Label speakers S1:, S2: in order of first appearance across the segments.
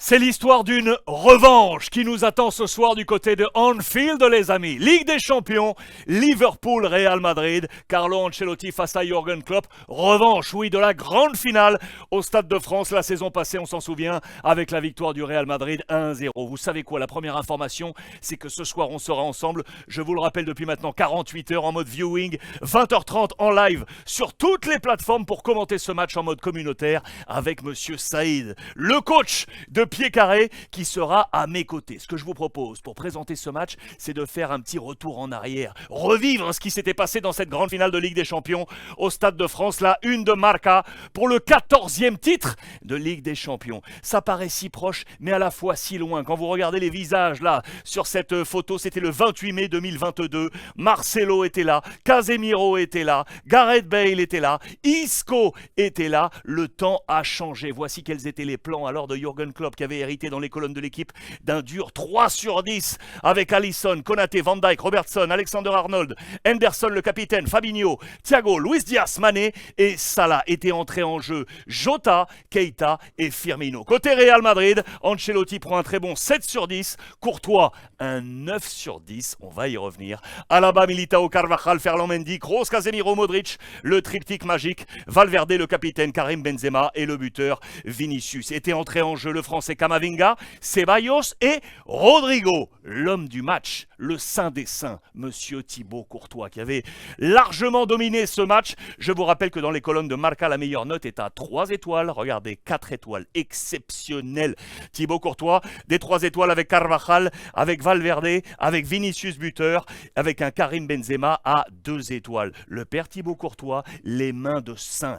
S1: C'est l'histoire d'une revanche qui nous attend ce soir du côté de Anfield, les amis. Ligue des Champions, Liverpool, Real Madrid, Carlo Ancelotti face à Jürgen Klopp. Revanche, oui, de la grande finale au Stade de France la saison passée, on s'en souvient, avec la victoire du Real Madrid 1-0. Vous savez quoi, la première information, c'est que ce soir on sera ensemble, je vous le rappelle depuis maintenant 48 heures en mode viewing, 20h30 en live sur toutes les plateformes pour commenter ce match en mode communautaire avec Monsieur Saïd, le coach de pied carré qui sera à mes côtés. Ce que je vous propose pour présenter ce match, c'est de faire un petit retour en arrière, revivre ce qui s'était passé dans cette grande finale de Ligue des Champions au Stade de France, la une de Marca pour le 14e titre de Ligue des Champions. Ça paraît si proche, mais à la fois si loin. Quand vous regardez les visages là, sur cette photo, c'était le 28 mai 2022. Marcelo était là, Casemiro était là, Gareth Bale était là, Isco était là. Le temps a changé. Voici quels étaient les plans alors de Jürgen Klopp qui avait hérité dans les colonnes de l'équipe d'un dur 3/10 avec Alisson, Konaté, Van Dijk, Robertson, Alexander-Arnold, Henderson le capitaine, Fabinho, Thiago, Luis Diaz, Mané et Salah étaient entrés en jeu. Jota, Keita et Firmino. Côté Real Madrid, Ancelotti prend un très bon 7/10, Courtois un 9/10, on va y revenir. Alaba, Militao, Carvajal, Ferland Mendy, Kroos, Casemiro, Modric, le triptyque magique, Valverde le capitaine, Karim Benzema et le buteur Vinicius. Étaient entrés en jeu le français Camavinga, Ceballos et Rodrigo, l'homme du match, le saint des saints, Monsieur Thibaut Courtois, qui avait largement dominé ce match. Je vous rappelle que dans les colonnes de Marca, la meilleure note est à 3 étoiles. Regardez, 4 étoiles, exceptionnel. Thibaut Courtois, des 3 étoiles avec Carvajal, avec Valverde, avec Vinicius buteur, avec un Karim Benzema à 2 étoiles. Le père Thibaut Courtois, les mains de saint,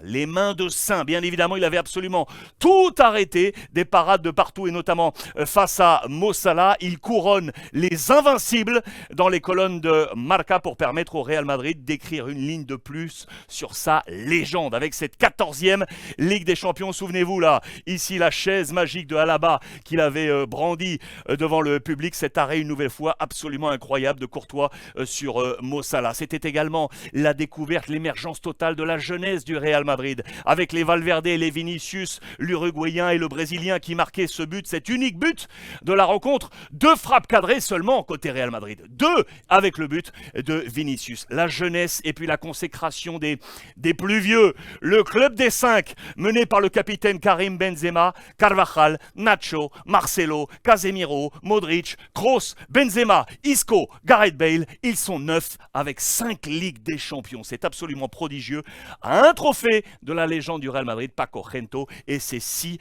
S1: bien évidemment, il avait absolument tout arrêté, des parades de partout et notamment face à Mo Salah. Il couronne les invincibles dans les colonnes de Marca pour permettre au Real Madrid d'écrire une ligne de plus sur sa légende avec cette 14e Ligue des Champions. Souvenez-vous là, ici la chaise magique de Alaba qu'il avait brandie devant le public. Cet arrêt une nouvelle fois absolument incroyable de Courtois sur Mo Salah. C'était également la découverte, l'émergence totale de la jeunesse du Real Madrid avec les Valverde et les Vinicius, l'Uruguayen et le Brésilien qui marquaient ce but, cet unique but de la rencontre. 2 frappes cadrées seulement côté Real Madrid. 2 avec le but de Vinicius. La jeunesse et puis la consécration des plus vieux. Le club des 5 mené par le capitaine Karim Benzema, Carvajal, Nacho, Marcelo, Casemiro, Modric, Kroos, Benzema, Isco, Gareth Bale. Ils sont 9 avec 5 Ligues des Champions. C'est absolument prodigieux. Un trophée de la légende du Real Madrid, Paco Gento, et ses 6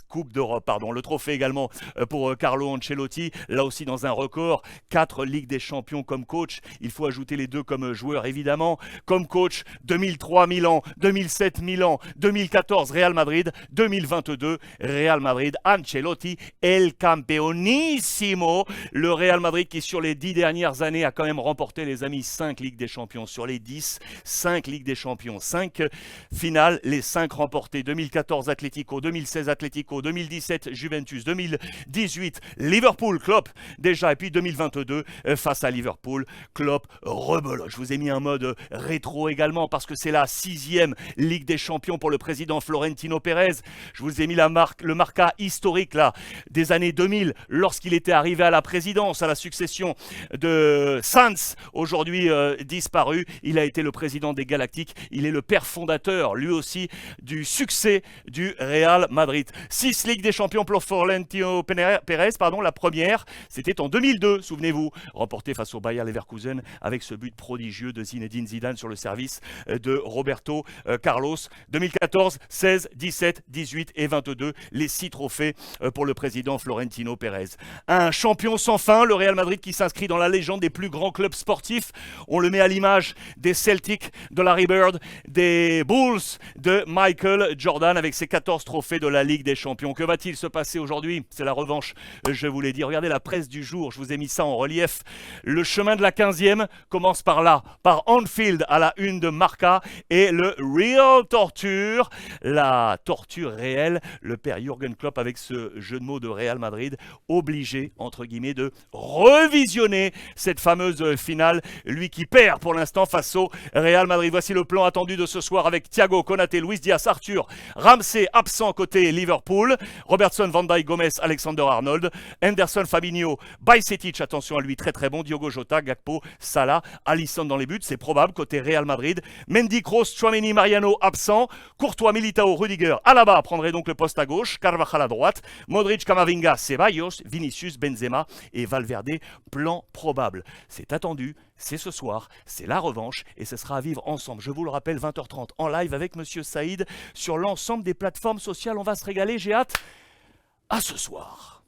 S1: Coupes d'Europe. Le trophée également pour Carlo Ancelotti, là aussi dans un record. 4 Ligues des Champions comme coach. Il faut ajouter les 2 comme joueur évidemment. Comme coach, 2003 Milan, 2007 Milan, 2014 Real Madrid, 2022 Real Madrid, Ancelotti, El Campeonissimo. Le Real Madrid qui sur les 10 dernières années a quand même remporté, les amis, 5 Ligues des Champions. Sur les 10, 5 Ligues des Champions, 5 finales, les 5 remportées. 2014 Atlético, 2016 Atlético, 2017 Juventus, 2018 Liverpool, Klopp déjà, et puis 2022 face à Liverpool, Klopp rebelote. Je vous ai mis un mode rétro également parce que c'est la 6e Ligue des Champions pour le président Florentino Pérez. Je vous ai mis le marca historique là des années 2000 lorsqu'il était arrivé à la présidence, à la succession de Sanz, aujourd'hui disparu. Il a été le président des Galactiques. Il est le père fondateur, lui aussi, du succès du Real Madrid. 6 Ligues des Champions pour Florentino Pérez, la première, c'était en 2002, souvenez-vous, remporté face au Bayer Leverkusen avec ce but prodigieux de Zinedine Zidane sur le service de Roberto Carlos. 2014, 16, 17, 18 et 22, les 6 trophées pour le président Florentino Pérez. Un champion sans fin, le Real Madrid qui s'inscrit dans la légende des plus grands clubs sportifs. On le met à l'image des Celtics, de Larry Bird, des Bulls, de Michael Jordan avec ses 14 trophées de la Ligue des Champions. Que va-t-il se passer aujourd'hui? C'est la revanche, je vous l'ai dit. Regardez la presse du jour, je vous ai mis ça en relief. Le chemin de la 15e commence par là, par Anfield à la une de Marca et le Real Torture, la torture réelle. Le père Jürgen Klopp avec ce jeu de mots de Real Madrid, obligé, entre guillemets, de revisionner cette fameuse finale. Lui qui perd pour l'instant face au Real Madrid. Voici le plan attendu de ce soir avec Thiago, Konaté, Luis Diaz, Arthur, Ramsey absent côté Liverpool. Liverpool. Robertson, Van Dijk, Gomez, Alexander-Arnold. Henderson, Fabinho, Bajcetic, attention à lui, très très bon. Diogo Jota, Gakpo, Salah, Alisson dans les buts, c'est probable côté Real Madrid. Mendy, Kroos, Tchouaméni, Mariano absent. Courtois, Militao, Rudiger, Alaba prendrait donc le poste à gauche. Carvajal à droite. Modric, Camavinga, Ceballos, Vinicius, Benzema et Valverde, plan probable. C'est attendu, c'est ce soir, c'est la revanche et ce sera à vivre ensemble. Je vous le rappelle, 20h30 en live avec Monsieur Saïd sur l'ensemble des plateformes sociales. On va se régaler, j'ai hâte. À ce soir.